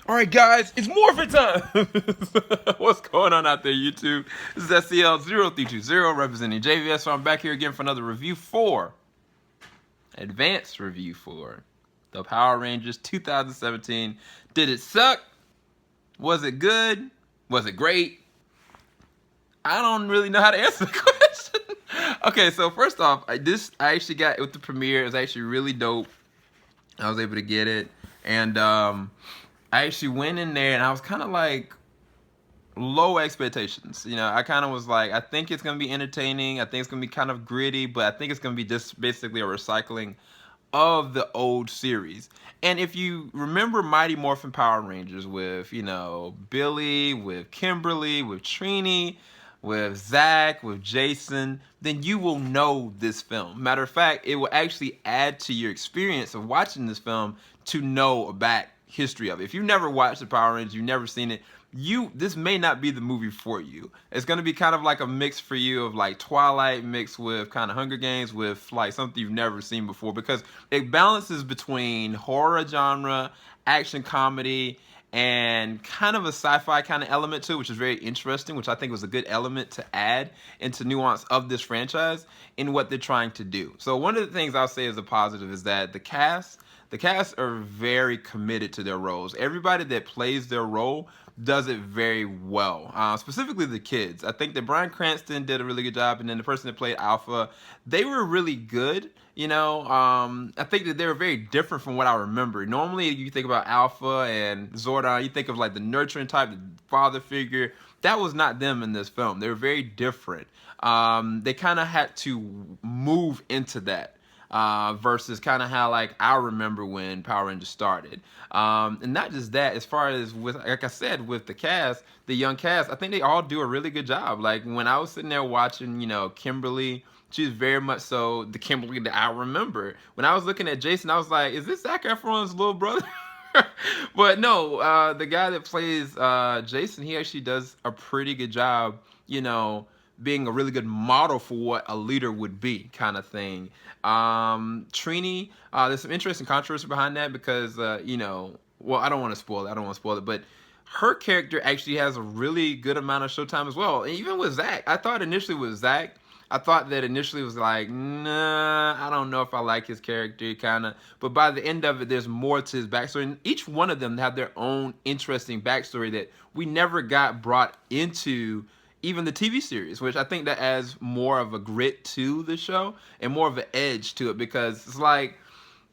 All right, guys, it's Morphin time. What's going on out there, YouTube? This is SCL0320 representing JVS. So I'm back here again for another review for advanced review for the Power Rangers 2017. Did it suck? Was it good? Was it great? I don't really know how to answer the question. Okay, so first off, I actually got it with the premiere. It was actually really dope. I was able to get it, and I actually went in there, and I was kind of like low expectations. You know, I kind of was like, I think it's gonna be entertaining. I think it's gonna be kind of gritty, but I think it's gonna be just basically a recycling of the old series. And if you remember Mighty Morphin Power Rangers with, you know, Billy, with Kimberly, with Trini, with Zach, with Jason, then you will know this film. Matter of fact, it will actually add to your experience of watching this film to know a back history of it. If you've never watched the Power Rangers, you've never seen it, this may not be the movie for you. It's gonna be kind of like a mix for you of like Twilight mixed with kind of Hunger Games with like something you've never seen before, because it balances between horror genre, action comedy, and kind of a sci-fi kind of element to it, which is very interesting, which I think was a good element to add into nuance of this franchise in what they're trying to do. So one of the things I'll say as a positive is that the cast are very committed to their roles. Everybody that plays their role does it very well. Specifically the kids. I think that Bryan Cranston did a really good job, and then the person that played Alpha, they were really good. You know, I think that they were very different from what I remember. Normally, you think about Alpha and Zordon, you think of like the nurturing type, the father figure. That was not them in this film. They were very different. They kind of had to move into that. Versus kind of how like I remember when Power Rangers started. And not just that, as far as with, like I said, with the cast, the young cast, I think they all do a really good job. Like when I was sitting there watching, you know, Kimberly, she's very much so the Kimberly that I remember. When I was looking at Jason, I was like, is this Zac Efron's little brother? But no, the guy that plays Jason, he actually does a pretty good job, you know, being a really good model for what a leader would be, kind of thing. Trini, there's some interesting controversy behind that because, you know, well, I don't want to spoil it. I don't want to spoil it, but her character actually has a really good amount of showtime as well. And even with Zach, I thought initially with Zach, I thought that initially was like, nah, I don't know if I like his character, kind of. But by the end of it, there's more to his backstory. And each one of them have their own interesting backstory that we never got brought into even the TV series, which I think that adds more of a grit to the show and more of an edge to it, because it's like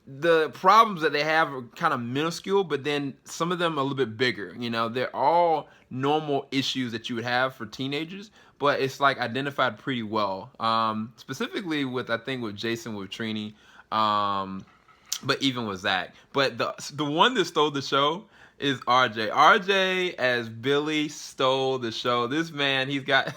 the problems that they have are kind of minuscule, but then some of them are a little bit bigger. You know, they're all normal issues that you would have for teenagers, but it's like identified pretty well. Specifically with, I think, with Jason, with Trini, but even with Zach. But the one that stole the show is RJ. RJ as Billy stole the show. This man, he's got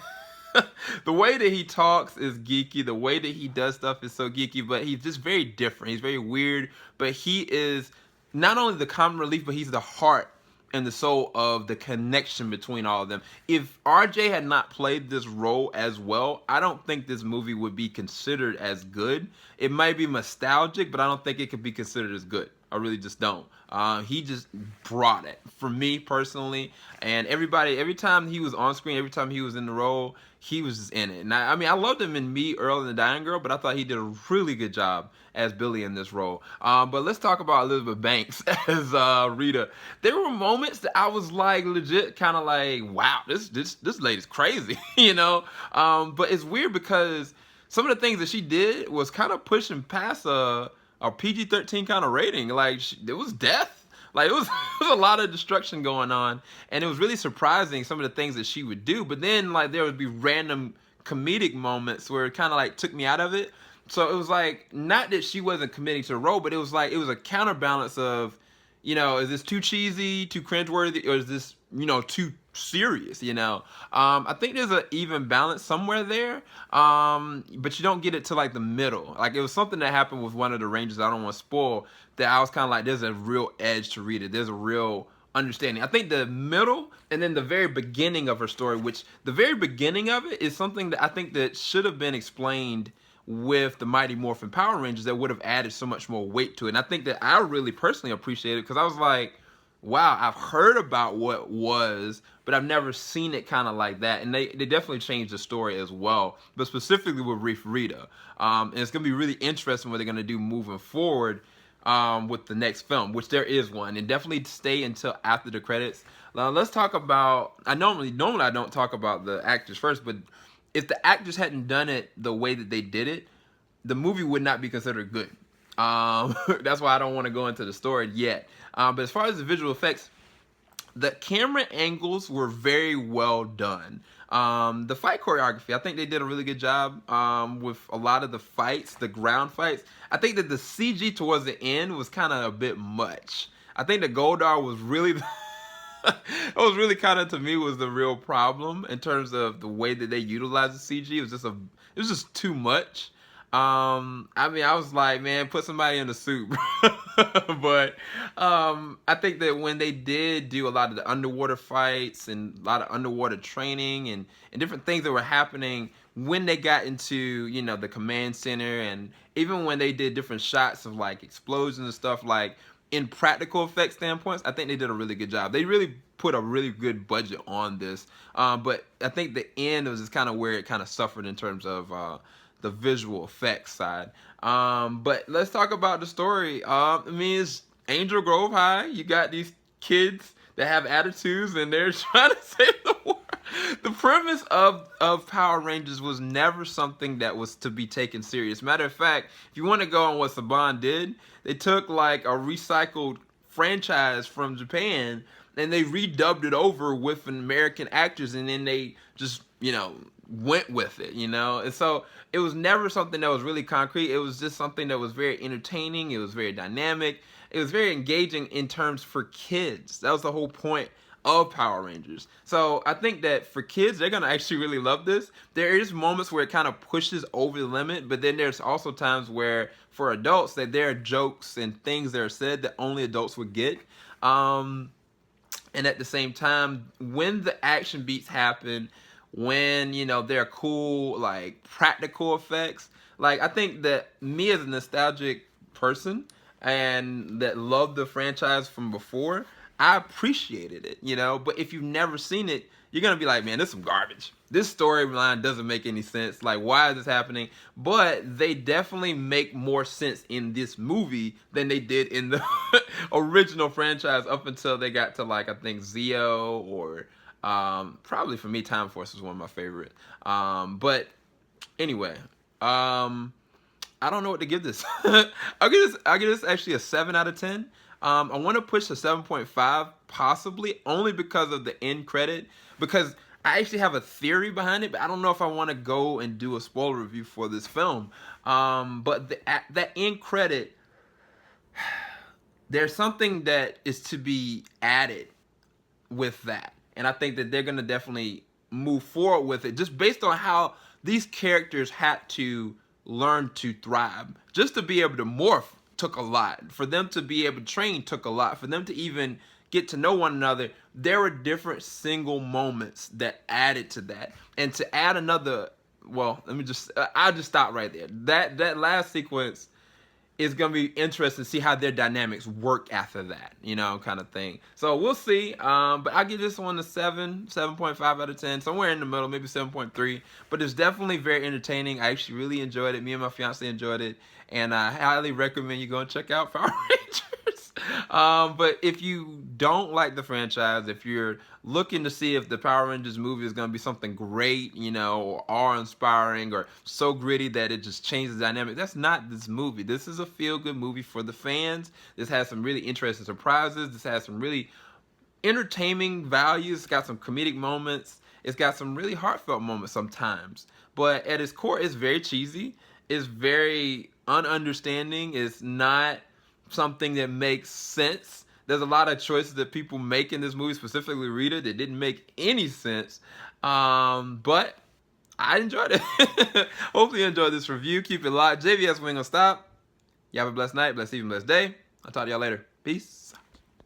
the way that he talks is geeky. The way that he does stuff is so geeky, but he's just very different. He's very weird, but he is not only the comic relief, but he's the heart and the soul of the connection between all of them. If RJ had not played this role as well, I don't think this movie would be considered as good. It might be nostalgic, but I don't think it could be considered as good. I really just don't. He just brought it for me personally, and everybody. Every time he was on screen, every time he was in the role, he was just in it. And I mean, I loved him in Me, Earl, and the Dying Girl, but I thought he did a really good job as Billy in this role. But let's talk about Elizabeth Banks as Rita. There were moments that I was like legit kind of like, wow, this lady's crazy, you know. But it's weird because some of the things that she did was kind of pushing past a PG-13 kind of rating. Like it was death. Like it was, it was a lot of destruction going on, and it was really surprising some of the things that she would do. But then like there would be random comedic moments where it kind of like took me out of it. So it was like not that she wasn't committing to the role, but it was like it was a counterbalance of, you know, is this too cheesy, too cringeworthy, or is this, you know, too serious, you know? I think there's an even balance somewhere there, but you don't get it to like the middle. Like it was something that happened with one of the Rangers I don't want to spoil, that I was kind of like, there's a real edge to read it. There's a real understanding. I think the middle and then the very beginning of her story, which the very beginning of it is something that I think that should have been explained with the Mighty Morphin Power Rangers, that would have added so much more weight to it. And I think that I really personally appreciated it because I was like, wow, I've heard about what was, but I've never seen it kind of like that. And they definitely changed the story as well, but specifically with Reef Rita. And it's going to be really interesting what they're going to do moving forward with the next film, which there is one. And definitely stay until after the credits. Now, let's talk about, normally I don't talk about the actors first, but if the actors hadn't done it the way that they did it, the movie would not be considered good. That's why I don't want to go into the story yet. But as far as the visual effects, the camera angles were very well done. The fight choreography, I think they did a really good job with a lot of the fights, the ground fights. I think that the CG towards the end was kind of a bit much. I think the Goldar was really... it was really kind of, to me, was the real problem in terms of the way that they utilized the CG. It was just too much. I mean, I was like, man, put somebody in the suit. But I think that when they did do a lot of the underwater fights and a lot of underwater training and different things that were happening when they got into, you know, the command center, and even when they did different shots of like explosions and stuff, like in practical effects standpoints, I think they did a really good job. They really put a really good budget on this. But I think the end was just kind of where it kind of suffered in terms of the visual effects side. But let's talk about the story. I mean, it's Angel Grove High. You got these kids that have attitudes and they're trying to save the world. The premise of Power Rangers was never something that was to be taken serious. Matter of fact, if you want to go on what Saban did, they took like a recycled franchise from Japan and they redubbed it over with American actors, and then they just, you know, went with it, you know. And so it was never something that was really concrete. It was just something that was very entertaining. It was very dynamic. It was very engaging in terms for kids. That was the whole point of Power Rangers. So I think that for kids, they're gonna actually really love this. There is moments where it kind of pushes over the limit, but then there's also times where for adults that there are jokes and things that are said that only adults would get. And at the same time, when the action beats happen, when, you know, there are cool like practical effects, like I think that me as a nostalgic person and that loved the franchise from before, I appreciated it, you know. But if you've never seen it, you're gonna be like, man, this is some garbage. This storyline doesn't make any sense. Like, why is this happening? But they definitely make more sense in this movie than they did in the original franchise up until they got to, like, I think Zeo, or probably for me, Time Force was one of my favorite. But anyway, I don't know what to give this. I'll give this actually a 7 out of 10. I want to push a 7.5 possibly, only because of the end credit, because I actually have a theory behind it, but I don't know if I want to go and do a spoiler review for this film. But that end credit, there's something that is to be added with that. And I think that they're going to definitely move forward with it, just based on how these characters had to learn to thrive. Just to be able to morph took a lot. For them to be able to train took a lot. For them to even get to know one another, there were different single moments that added to that. And to add another, well, I'll just stop right there. That last sequence is going to be interesting to see how their dynamics work after that, you know, kind of thing. So we'll see. But I give this one a 7.5 out of 10, somewhere in the middle, maybe 7.3. But it's definitely very entertaining. I actually really enjoyed it. Me and my fiance enjoyed it. And I highly recommend you go and check out Power Rangers. But if you don't like the franchise, if you're looking to see if the Power Rangers movie is going to be something great, you know, or awe-inspiring, or so gritty that it just changes the dynamic, that's not this movie. This is a feel-good movie for the fans. This has some really interesting surprises. This has some really entertaining values. It's got some comedic moments. It's got some really heartfelt moments sometimes. But at its core, it's very cheesy. It's very ununderstanding. It's not something that makes sense. There's a lot of choices that people make in this movie, specifically Rita, that didn't make any sense. But I enjoyed it. Hopefully you enjoyed this review. Keep it locked. JVS, we ain't gonna stop. You have a blessed night, blessed evening, blessed day. I'll talk to y'all later. Peace.